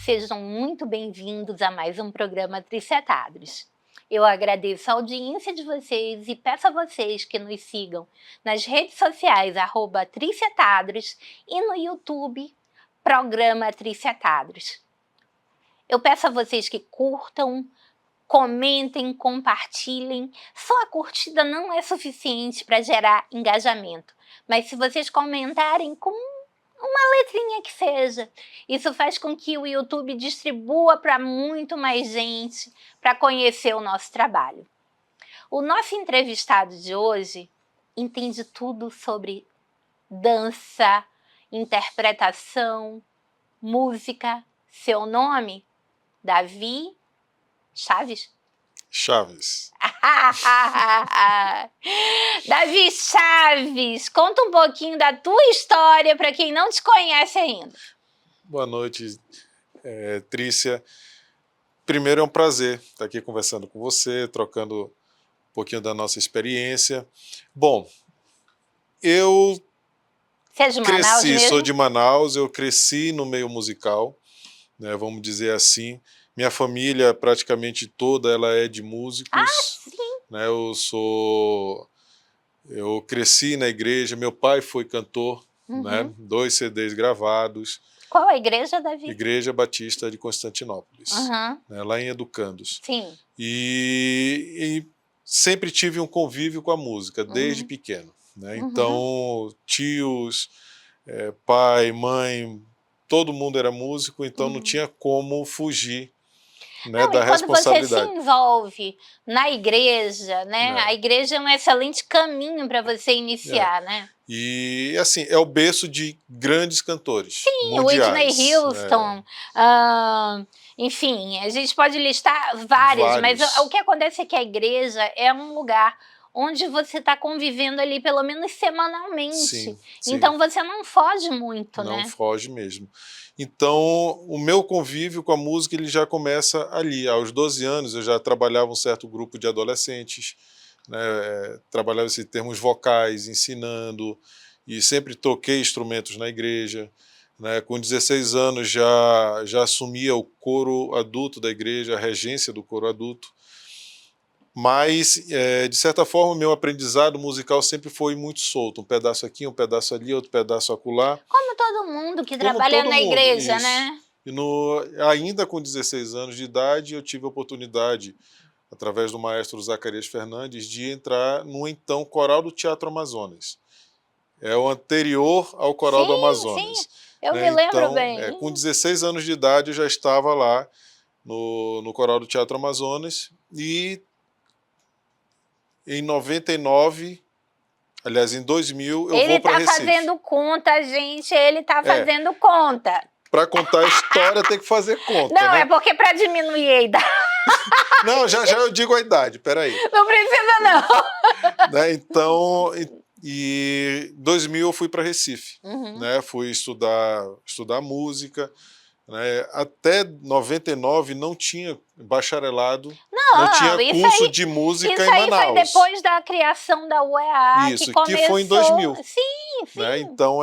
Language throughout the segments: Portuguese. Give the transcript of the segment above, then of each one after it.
Sejam muito bem-vindos a mais um programa Tricetados. Eu agradeço a audiência de vocês e peço a vocês que nos sigam nas redes sociais @Tricetados e no YouTube, Programa Tricetados. Eu peço a vocês que curtam, comentem, compartilhem. Só a curtida não é suficiente para gerar engajamento, mas se vocês comentarem com uma letrinha que seja, isso faz com que o YouTube distribua para muito mais gente para conhecer o nosso trabalho. O nosso entrevistado de hoje entende tudo sobre dança, interpretação, música. Seu nome? Davi Chaves? Chaves. Davi Chaves, conta um pouquinho da tua história para quem não te conhece ainda. Boa noite, Trícia. Primeiro é um prazer estar aqui conversando com você, trocando um pouquinho da nossa experiência. Bom, eu Você é de Manaus mesmo? Sou de Manaus, eu cresci no meio musical, né, vamos dizer assim. Minha família, praticamente toda, ela é de músicos. Ah, sim! Né, eu cresci na igreja, meu pai foi cantor, né, 2 CDs gravados. Qual a igreja, Davi? Igreja Batista de Constantinópolis, né, lá em Educandos. Sim. E sempre tive um convívio com a música, desde pequeno. Né? Então, tios, pai, mãe, todo mundo era músico, então não tinha como fugir, né, da responsabilidade. Quando você se envolve na igreja, né, a igreja é um excelente caminho para você iniciar, né? E, assim, é o berço de grandes cantores Whitney mundiais. Houston, enfim, a gente pode listar vários, mas o que acontece é que a igreja é um lugar onde você está convivendo ali pelo menos semanalmente. Sim. Então você não foge muito, né? Não foge mesmo. Então, o meu convívio com a música ele já começa ali. Aos 12 anos, eu já trabalhava um certo grupo de adolescentes, né, trabalhava em termos vocais, ensinando, e sempre toquei instrumentos na igreja. Né, com 16 anos, já assumia o coro adulto da igreja, a regência do coro adulto. Mas, de certa forma, o meu aprendizado musical sempre foi muito solto. Um pedaço aqui, um pedaço ali, outro pedaço acolá. Como todo mundo que trabalha na igreja, isso. Né? E ainda com 16 anos de idade, eu tive a oportunidade, através do maestro Zacarias Fernandes, de entrar no então Coral do Teatro Amazonas. É o anterior ao Coral do Amazonas. Sim, eu me lembro bem. Com 16 anos de idade, eu já estava lá no Coral do Teatro Amazonas e em 99, aliás, em 2000, eu vou para Recife. Ele tá fazendo conta, gente, ele tá fazendo conta. Para contar a história tem que fazer conta, Não, né? é porque para diminuir a idade. Não, já eu digo a idade, peraí. Não precisa, não. Né, então, em 2000 eu fui para Recife, né? Fui estudar música. Né? Até 99 não tinha bacharelado, não tinha curso de música em Manaus. Isso aí foi depois da criação da UEA, isso, que começou... que foi em 2000. Sim. Né? Então,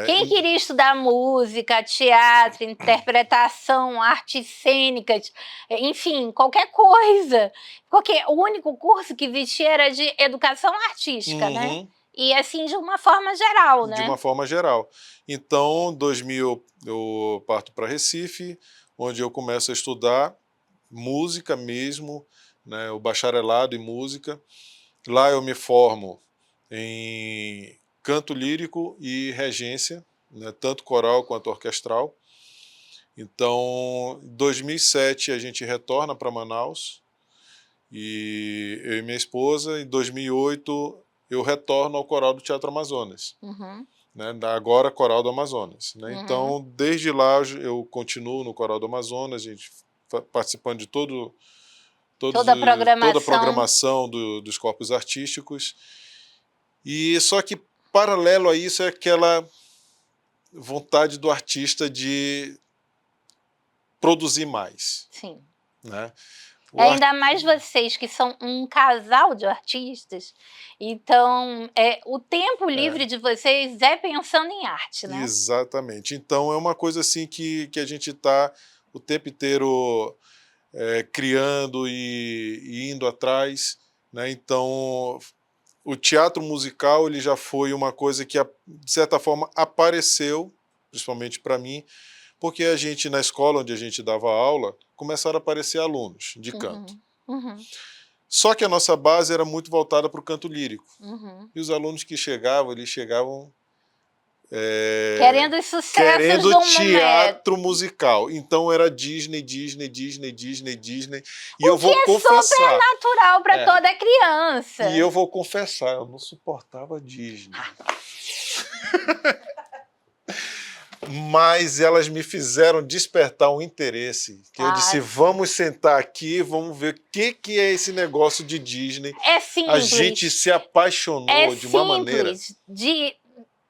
Quem queria estudar música, teatro, interpretação, artes cênicas, enfim, qualquer coisa. Porque o único curso que existia era de educação artística, né? E assim, de uma forma geral, né? De uma forma geral. Então, em 2000, eu parto para Recife, onde eu começo a estudar música mesmo, né, o bacharelado em música. Lá eu me formo em canto lírico e regência, né, tanto coral quanto orquestral. Então, em 2007, a gente retorna para Manaus, e eu e minha esposa. Em 2008, eu retorno ao Coral do Teatro Amazonas, né, agora Coral do Amazonas. Né? Então, desde lá, eu continuo no Coral do Amazonas, a gente participando de toda a programação dos corpos artísticos. E só que, paralelo a isso, é aquela vontade do artista de produzir mais. Sim. Né? Ainda mais vocês que são um casal de artistas, então o tempo livre de vocês é pensando em arte, né? Exatamente. Então é uma coisa assim que a gente está o tempo inteiro criando e indo atrás, né? Então o teatro musical ele já foi uma coisa que de certa forma apareceu, principalmente para mim, porque a gente na escola onde a gente dava aula começaram a aparecer alunos de canto. Só que a nossa base era muito voltada para o canto lírico. E os alunos que chegavam, eles chegavam querendo os sucessos querendo do teatro momento. musical. Então era Disney, Disney, Disney, Disney, Disney. E O eu que vou é confessar. super natural para toda criança. E eu vou confessar, eu não suportava Disney. Mas elas me fizeram despertar um interesse. Que eu disse, vamos sentar aqui, vamos ver o que é esse negócio de Disney. É simples. A gente se apaixonou de uma maneira. De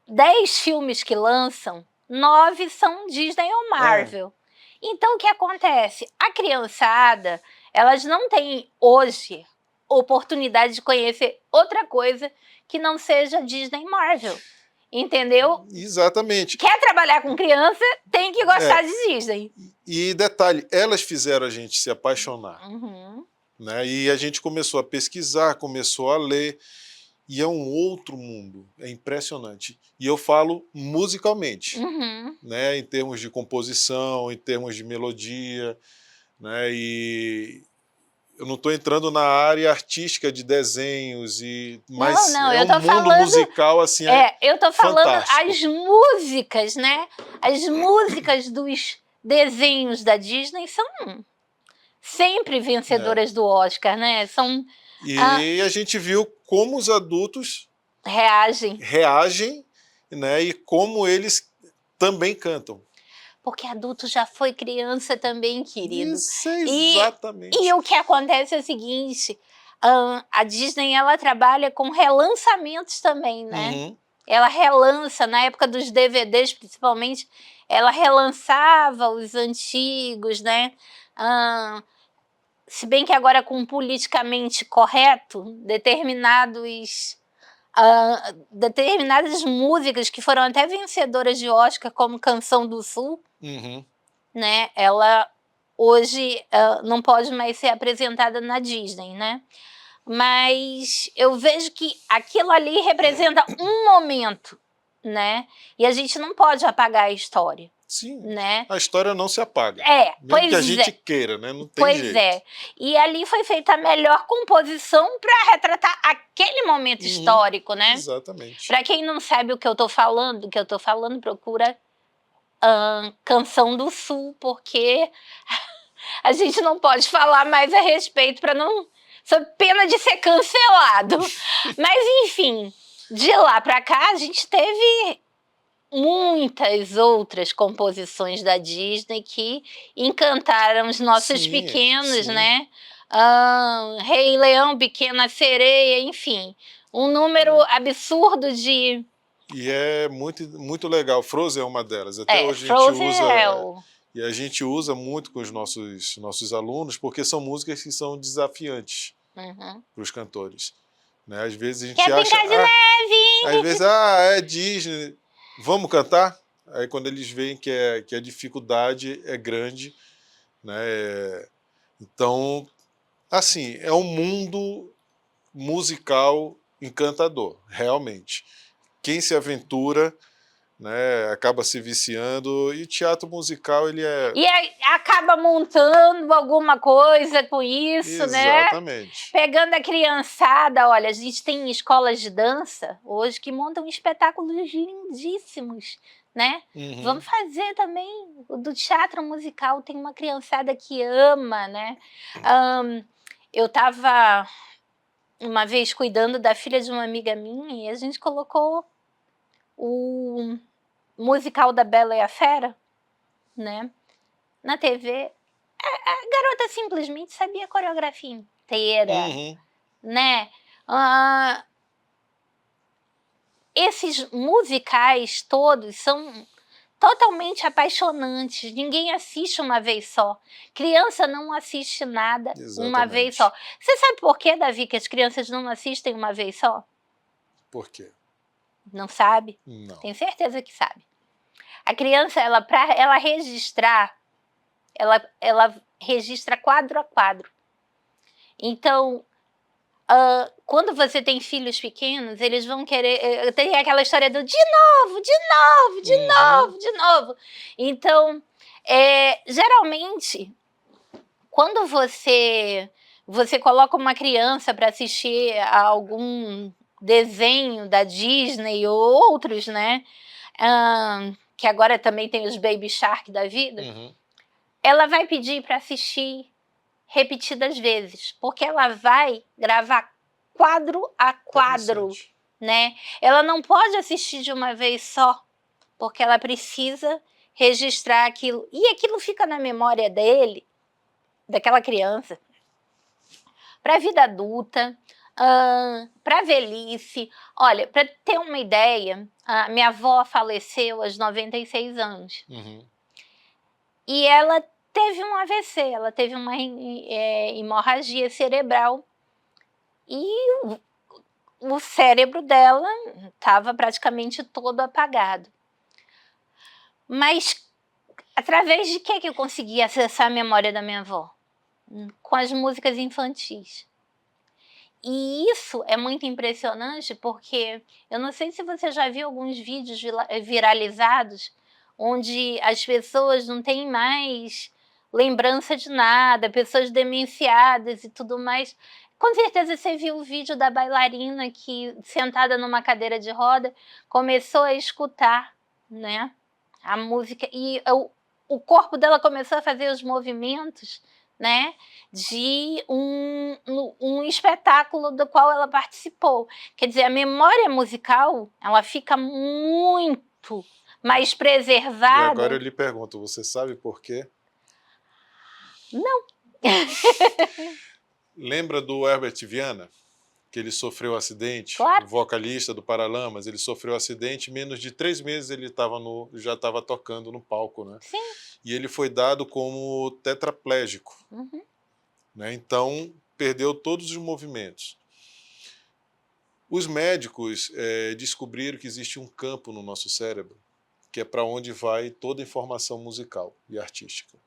10 filmes que lançam, 9 são Disney ou Marvel. Então, o que acontece? A criançada, elas não têm hoje oportunidade de conhecer outra coisa que não seja Disney e Marvel. Entendeu? Exatamente. Quer trabalhar com criança, tem que gostar de Disney. E detalhe, elas fizeram a gente se apaixonar. Né? E a gente começou a pesquisar, começou a ler. E é um outro mundo, é impressionante. E eu falo musicalmente, né? Em termos de composição, em termos de melodia. Né? E eu não estou entrando na área artística de desenhos, mas não, é eu tô mundo falando, musical assim, eu tô falando fantástico. as músicas, né? As músicas dos desenhos da Disney são sempre vencedoras do Oscar, né? São, e a gente viu como os adultos reagem, né? E como eles também cantam. Porque adulto já foi criança também, querido. Isso, exatamente. E o que acontece é o seguinte, a Disney, ela trabalha com relançamentos também, né? Ela relança, na época dos DVDs principalmente, ela relançava os antigos, né? Se bem que agora com politicamente correto, determinadas músicas que foram até vencedoras de Oscar, como Canção do Sul, né? Ela hoje não pode mais ser apresentada na Disney, né? Mas eu vejo que aquilo ali representa um momento, né? E a gente não pode apagar a história. Sim, né? A história não se apaga. Mesmo que a gente queira, né? Não tem jeito. Pois é. E ali foi feita a melhor composição para retratar aquele momento histórico, né? Exatamente. Para quem não sabe o que eu tô falando, procura Canção do Sul, porque a gente não pode falar mais a respeito para não... sob pena de ser cancelado. Mas, enfim, de lá para cá a gente teve muitas outras composições da Disney que encantaram os nossos pequenos, né? Rei Leão, Pequena Sereia, enfim. Um número absurdo de... E é muito, muito legal. Frozen é uma delas. Até hoje a gente usa... E a gente usa muito com os nossos alunos, porque são músicas que são desafiantes para os cantores. Né? Às vezes a gente acha... Brincar de neve! Às vezes, é Disney, vamos cantar? Aí quando eles veem que a dificuldade é grande, né? Então, assim, é um mundo musical encantador, realmente. Quem se aventura, né, acaba se viciando, e o teatro musical, ele é... E acaba montando alguma coisa com isso, Exatamente. Né? Pegando a criançada, olha, a gente tem escolas de dança hoje que montam espetáculos lindíssimos, né? Vamos fazer também o do teatro musical, tem uma criançada que ama, né? Eu estava uma vez cuidando da filha de uma amiga minha e a gente colocou o musical da Bela e a Fera, né? Na TV. A garota simplesmente sabia a coreografia inteira, né? Esses musicais todos totalmente apaixonantes. Ninguém assiste uma vez só. Criança não assiste nada uma vez só. Você sabe por que, Davi, que as crianças não assistem uma vez só? Por quê? Não sabe? Não. Tenho certeza que sabe. A criança, para ela registrar, ela registra quadro a quadro. Então, quando você tem filhos pequenos, eles vão querer... Tem aquela história do de novo, de novo, de novo, de novo. Então, geralmente, quando você coloca uma criança para assistir a algum desenho da Disney ou outros, né? Que agora também tem os Baby Shark da vida, ela vai pedir para assistir repetidas vezes, porque ela vai gravar quadro a quadro, né? Ela não pode assistir de uma vez só, porque ela precisa registrar aquilo, e aquilo fica na memória daquela criança, para a vida adulta, para a velhice. Olha, para ter uma ideia, minha avó faleceu aos 96 anos. E ela teve um AVC, ela teve uma hemorragia cerebral. E o cérebro dela estava praticamente todo apagado. Mas através de que eu consegui acessar a memória da minha avó? Com as músicas infantis. E isso é muito impressionante porque eu não sei se você já viu alguns vídeos viralizados onde as pessoas não têm mais lembrança de nada, pessoas demenciadas e tudo mais. Com certeza você viu o vídeo da bailarina que, sentada numa cadeira de roda, começou a escutar, né, a música e o corpo dela começou a fazer os movimentos, né, de um espetáculo do qual ela participou. Quer dizer, a memória musical, ela fica muito mais preservada. E agora eu lhe pergunto, você sabe por quê? Não. Lembra do Herbert Viana? Que ele sofreu um acidente, claro. O vocalista do Paralamas, ele sofreu um acidente, em menos de 3 meses ele já estava tocando no palco, né? Sim. E ele foi dado como tetraplégico, né? Então perdeu todos os movimentos. Os médicos descobriram que existe um campo no nosso cérebro, que é para onde vai toda a informação musical e artística.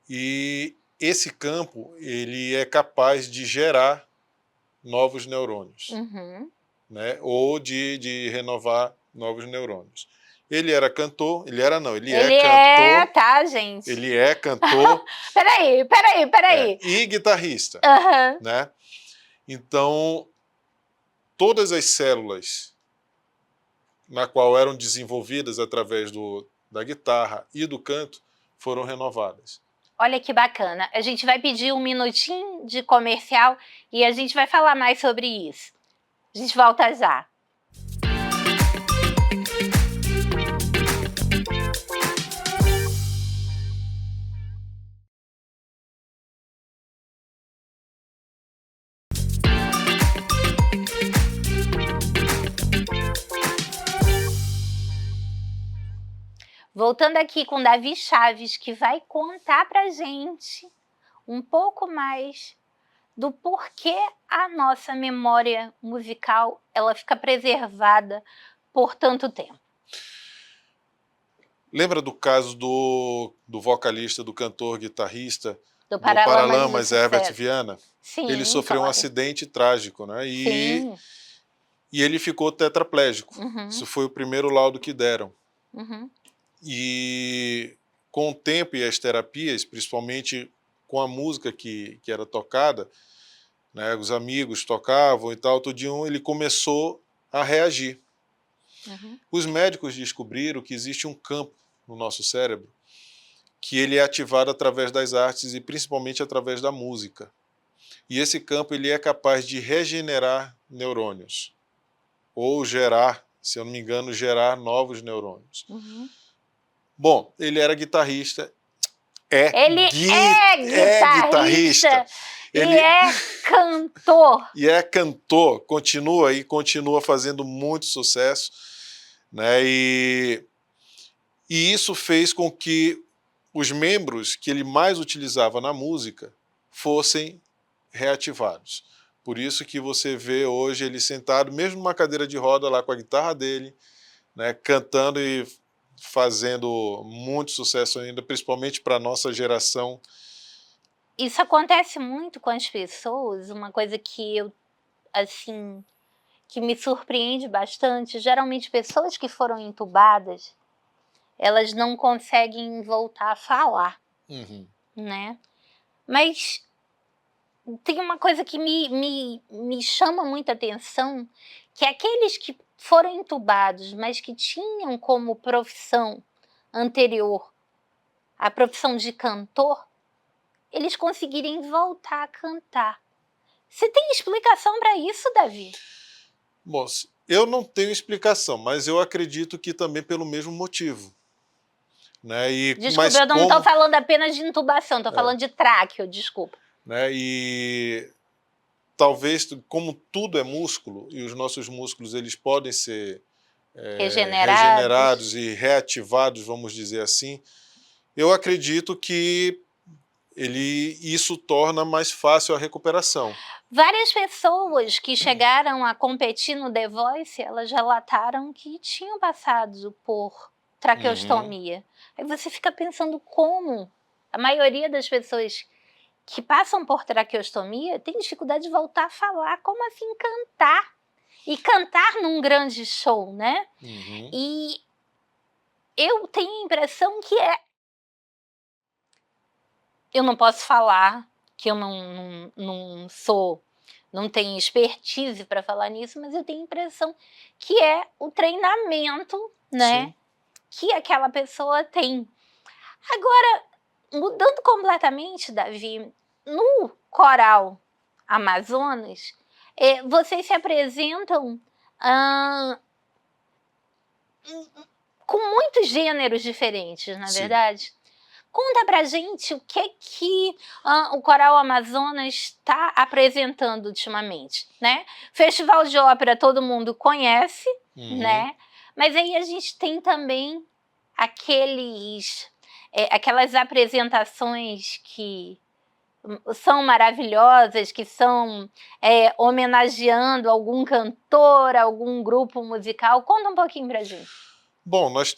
E esse campo, ele é capaz de gerar novos neurônios, né? Ou de renovar novos neurônios. Ele era cantor, ele é cantor, tá, gente? Ele é cantor. Peraí. E guitarrista, né? Então, todas as células na qual eram desenvolvidas através da guitarra e do canto foram renovadas. Olha que bacana. A gente vai pedir um minutinho de comercial e a gente vai falar mais sobre isso. A gente volta já. Voltando aqui com Davi Chaves, que vai contar pra gente um pouco mais do porquê a nossa memória musical ela fica preservada por tanto tempo. Lembra do caso do vocalista, do cantor, guitarrista do Paralamas, Herbert Viana? Sim, ele sofreu um acidente trágico, né? E ele ficou tetraplégico. Isso foi o primeiro laudo que deram. E com o tempo e as terapias, principalmente com a música que era tocada, né, os amigos tocavam e tal, tudinho, ele começou a reagir. Os médicos descobriram que existe um campo no nosso cérebro que ele é ativado através das artes e principalmente através da música. E esse campo ele é capaz de regenerar neurônios ou gerar, se eu não me engano, gerar novos neurônios. Bom, ele era guitarrista. Ele é guitarrista. Ele é cantor. E é cantor, continua fazendo muito sucesso, né? E E isso fez com que os membros que ele mais utilizava na música fossem reativados. Por isso que você vê hoje ele sentado, mesmo numa cadeira de roda lá com a guitarra dele, né, cantando e fazendo muito sucesso ainda, principalmente para a nossa geração. Isso acontece muito com as pessoas, uma coisa que eu, assim, que me surpreende bastante, geralmente pessoas que foram entubadas, elas não conseguem voltar a falar, né? Mas tem uma coisa que me chama muita atenção, que é aqueles que foram entubados, mas que tinham como profissão anterior a profissão de cantor, eles conseguirem voltar a cantar. Você tem explicação para isso, Davi? Bom, eu não tenho explicação, mas eu acredito que também pelo mesmo motivo. Né? Desculpa, eu não estou falando apenas de intubação, estou falando de tráqueo, desculpa. Né? E talvez, como tudo é músculo, e os nossos músculos eles podem ser regenerados e reativados, vamos dizer assim, eu acredito que isso torna mais fácil a recuperação. Várias pessoas que chegaram a competir no The Voice, elas relataram que tinham passado por traqueostomia. Aí você fica pensando como a maioria das pessoas que passam por traqueostomia tem dificuldade de voltar a falar, como assim cantar? E cantar num grande show, né? E eu tenho a impressão que eu não posso falar que eu não tenho expertise para falar nisso, mas eu tenho a impressão que é o treinamento, né? Sim. Que aquela pessoa tem. Agora, mudando completamente, Davi, no Coral Amazonas, vocês se apresentam com muitos gêneros diferentes, na verdade. Conta pra gente o que o Coral Amazonas está apresentando ultimamente, né? Festival de ópera todo mundo conhece, né? Mas aí a gente tem também aquelas apresentações que são maravilhosas, que são homenageando algum cantor, algum grupo musical. Conta um pouquinho pra gente. Bom, nós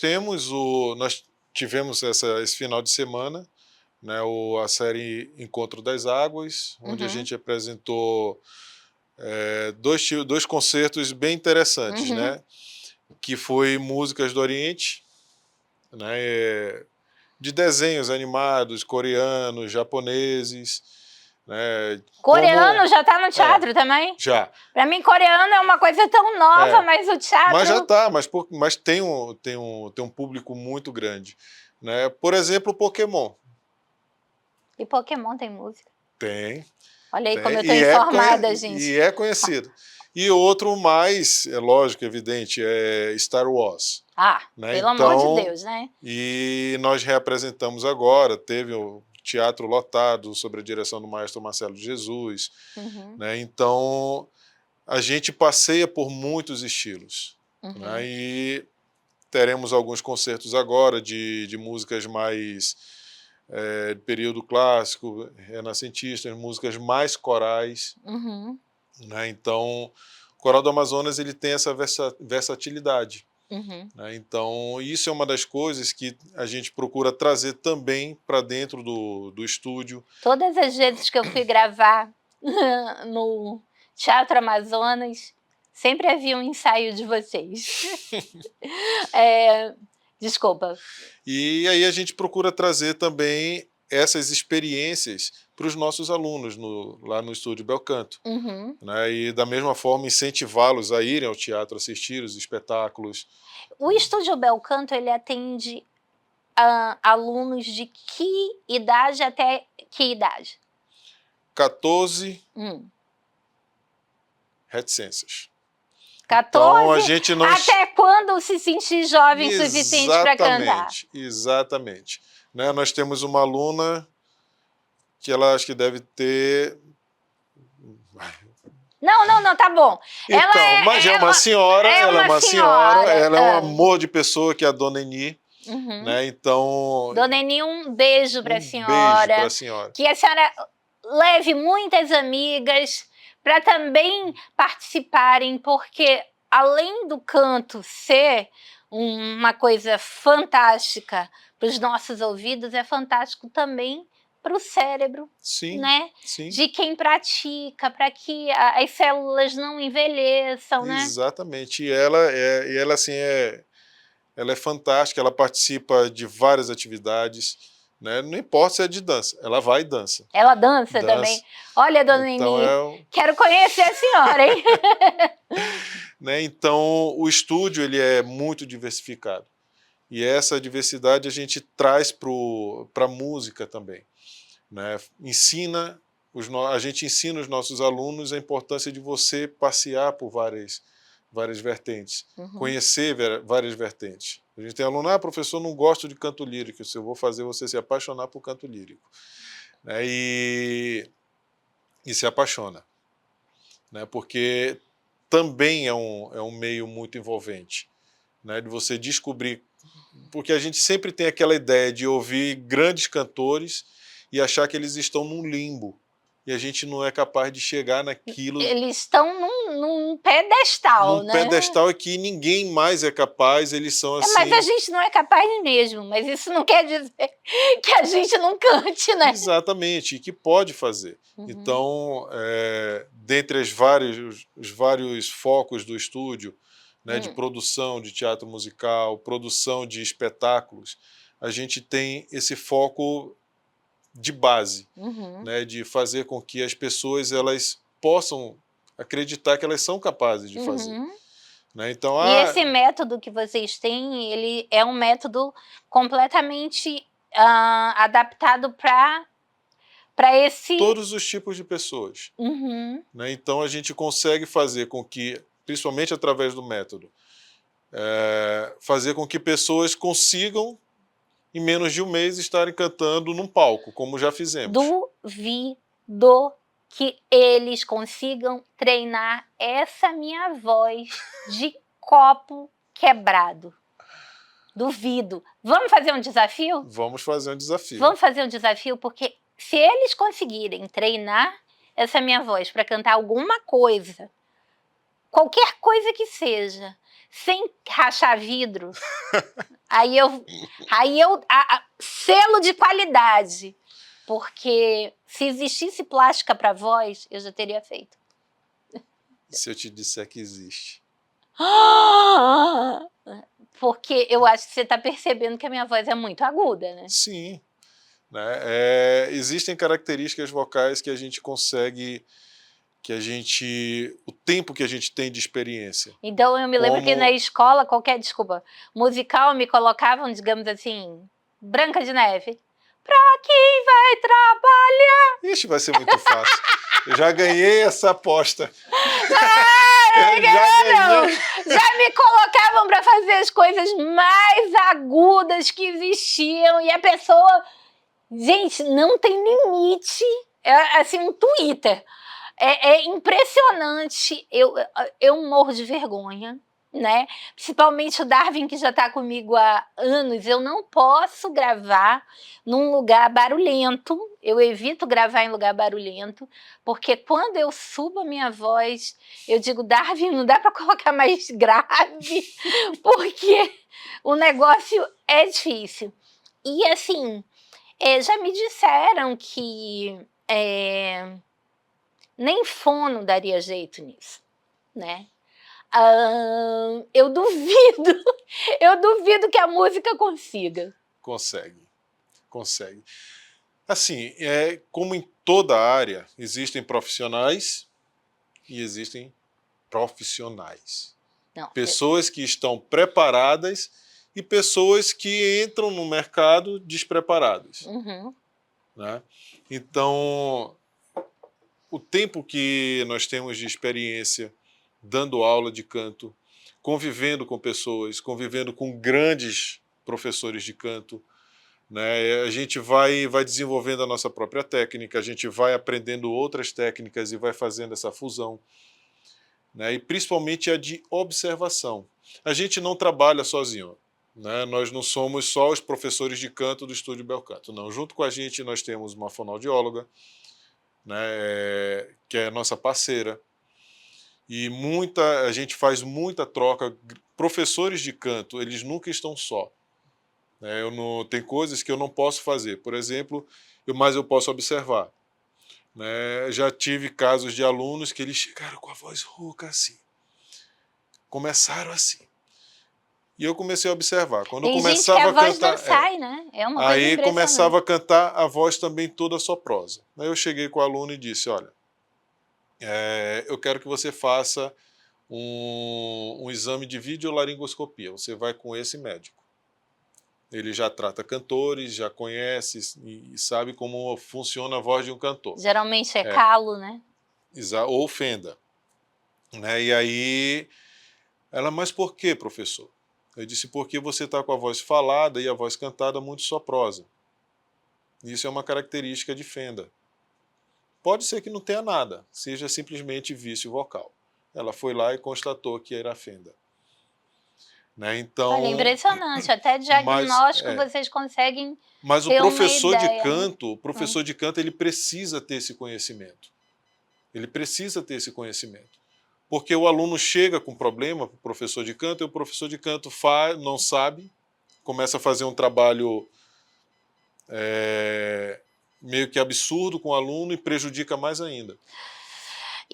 tivemos esse final de semana, né, a série Encontro das Águas, onde a gente apresentou dois concertos bem interessantes, né, que foi músicas do Oriente, né, de desenhos animados, coreanos, japoneses. Né, coreano já está no teatro também? Já. Para mim, coreano é uma coisa tão nova, mas o teatro... Mas já está, mas tem um público muito grande. Né? Por exemplo, Pokémon. E Pokémon tem música? Tem. Olha aí como eu estou informada, gente. E é conhecido. E outro mais, é lógico, evidente, é Star Wars. Né? Pelo amor de Deus, né? E nós reapresentamos agora, teve o teatro lotado, sob a direção do maestro Marcelo de Jesus. Né? Então, a gente passeia por muitos estilos. Né? E teremos alguns concertos agora de músicas mais de período clássico, renascentista, músicas mais corais. Né? Então, o Coral do Amazonas ele tem essa versatilidade. Né? Então, isso é uma das coisas que a gente procura trazer também para dentro do estúdio. Todas as vezes que eu fui gravar no Teatro Amazonas, sempre havia um ensaio de vocês. Desculpa. E aí a gente procura trazer também essas experiências para os nossos alunos lá no Estúdio Belcanto. Né? E da mesma forma incentivá-los a irem ao teatro, assistir os espetáculos. O Estúdio Belcanto ele atende alunos de que idade até que idade? 14 reticências. 14? Então, a gente não... Até quando se sentir jovem o suficiente para cantar? Exatamente. Né? Nós temos uma aluna que ela acho que deve ter... Não, tá bom. Então, mas é uma senhora, ela é uma senhora, ela é um amor de pessoa, que é a Dona Eni. Uhum. né? Então, Dona Eni, um beijo para a um beijo para a senhora. senhora. Que a senhora leve muitas amigas para também participarem, porque além do canto ser uma coisa fantástica para os nossos ouvidos, é fantástico também para o cérebro, Sim, né? sim. De quem pratica, para que as células não envelheçam, né? Exatamente. E ela assim ela é fantástica, ela participa de várias atividades, né? Não importa se é de dança, ela vai e dança. Ela dança também. Dança. Olha, dona Então Eni, quero conhecer a senhora, hein? né? Então o estúdio ele é muito diversificado. E essa diversidade a gente traz para a música também, né? A gente ensina os nossos alunos a importância de você passear por várias vertentes, Uhum. conhecer várias vertentes. A gente tem aluno, professor, não gosto de canto lírico, isso eu vou fazer você se apaixonar por canto lírico, né? E se apaixona, né? Porque também é um meio muito envolvente, né? De você descobrir, porque a gente sempre tem aquela ideia de ouvir grandes cantores e achar que eles estão num limbo, e a gente não é capaz de chegar naquilo, Eles estão num pedestal, num né? pedestal que ninguém mais é capaz, eles são Mas a assim. gente não é capaz mesmo, mas isso não quer dizer que a gente não cante, né? Exatamente, e que pode fazer. Uhum. Então, dentre os vários focos do estúdio, né, de Hum. produção de teatro musical, produção de espetáculos, a gente tem esse foco de base, Uhum. né, de fazer com que as pessoas elas possam acreditar que elas são capazes de fazer. Uhum. Né? Então, E esse método que vocês têm, ele é um método completamente adaptado para esse. todos os tipos de pessoas. Uhum. Né? Então, a gente consegue fazer com que, principalmente através do método, fazer com que pessoas consigam, em menos de um mês, estarem cantando num palco, como já fizemos. Duvido que eles consigam treinar essa minha voz de copo quebrado. Duvido. Vamos fazer um desafio? Vamos fazer um desafio. Vamos fazer um desafio, porque se eles conseguirem treinar essa minha voz para cantar alguma coisa, qualquer coisa que seja, sem rachar vidro, aí eu selo de qualidade, porque se existisse plástica para voz, eu já teria feito. E se eu te disser que existe? Porque eu acho que você está percebendo que a minha voz é muito aguda, né? Sim. Né? Existem características vocais que a gente consegue, o tempo que a gente tem de experiência. Então eu me lembro que na escola, desculpa, musical, me colocavam, digamos assim, Branca de Neve. Pra quem vai trabalhar. Ixi, vai ser muito fácil. Eu já ganhei essa aposta. Já me colocavam para fazer as coisas mais agudas que existiam e a pessoa, gente, não tem limite. É assim um Twitter. É impressionante. Eu morro de vergonha, né? Principalmente o Darwin, que já está comigo há anos. Eu não posso gravar num lugar barulhento. Eu evito gravar em lugar barulhento, porque quando eu subo a minha voz, eu digo, Darwin, não dá para colocar mais grave, porque o negócio é difícil. E assim, já me disseram que nem fono daria jeito nisso, né? Eu duvido que a música consiga. Consegue. Assim, como em toda área, existem profissionais e existem profissionais. Não, Pessoas que estão preparadas e pessoas que entram no mercado despreparadas. Uhum. Né? Então, o tempo que nós temos de experiência dando aula de canto, convivendo com pessoas, convivendo com grandes professores de canto, né? A gente vai desenvolvendo a nossa própria técnica, a gente vai aprendendo outras técnicas e vai fazendo essa fusão. Né? E principalmente a de observação. A gente não trabalha sozinho. né? Nós não somos só os professores de canto do Estúdio Bel Canto, não. Junto com a gente nós temos uma fonoaudióloga, né, que é nossa parceira, e a gente faz muita troca. Professores de canto, eles nunca estão só. Né? Tem coisas que eu não posso fazer, por exemplo, mas eu posso observar. Né? Já tive casos de alunos que eles chegaram com a voz rouca assim, começaram assim. E eu comecei a observar. Quando eu Tem gente que começava a a voz cantar, não sai, né? É uma coisa aí impressionante. começava a cantar a voz também toda soprosa. Aí eu cheguei com o aluno e disse, olha, eu quero que você faça um exame de videolaringoscopia. Você vai com esse médico. Ele já trata cantores, já conhece e sabe como funciona a voz de um cantor. Geralmente é calo, né? Ou fenda. Né? E aí, ela, mas por que, professor? Eu disse, porque você está com a voz falada e a voz cantada muito soprosa. Isso é uma característica de fenda. Pode ser que não tenha nada, seja simplesmente vício vocal. Ela foi lá e constatou que era fenda. Né? Então, olha, impressionante, até diagnóstico vocês conseguem mas o ter professor uma de ideia, canto, né? o professor de canto, ele precisa ter esse conhecimento. Ele precisa ter esse conhecimento. Porque o aluno chega com problema para o professor de canto e o professor de canto não sabe, começa a fazer um trabalho meio que absurdo com o aluno e prejudica mais ainda.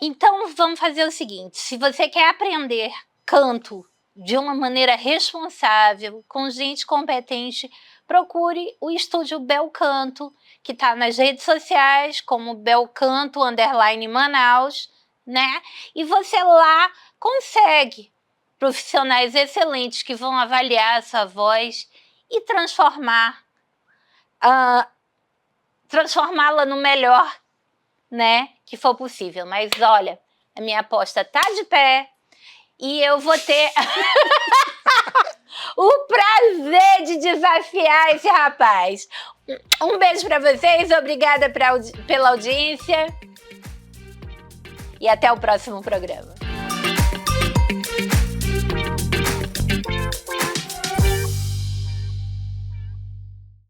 Então vamos fazer o seguinte, se você quer aprender canto de uma maneira responsável, com gente competente, procure o Estúdio Bel Canto, que está nas redes sociais, como Belcanto _Manaus, né? E você lá consegue profissionais excelentes que vão avaliar a sua voz e transformá-la no melhor, né, que for possível. Mas olha, a minha aposta tá de pé e eu vou ter o prazer de desafiar esse rapaz. Um beijo para vocês, obrigada pela audiência e até o próximo programa.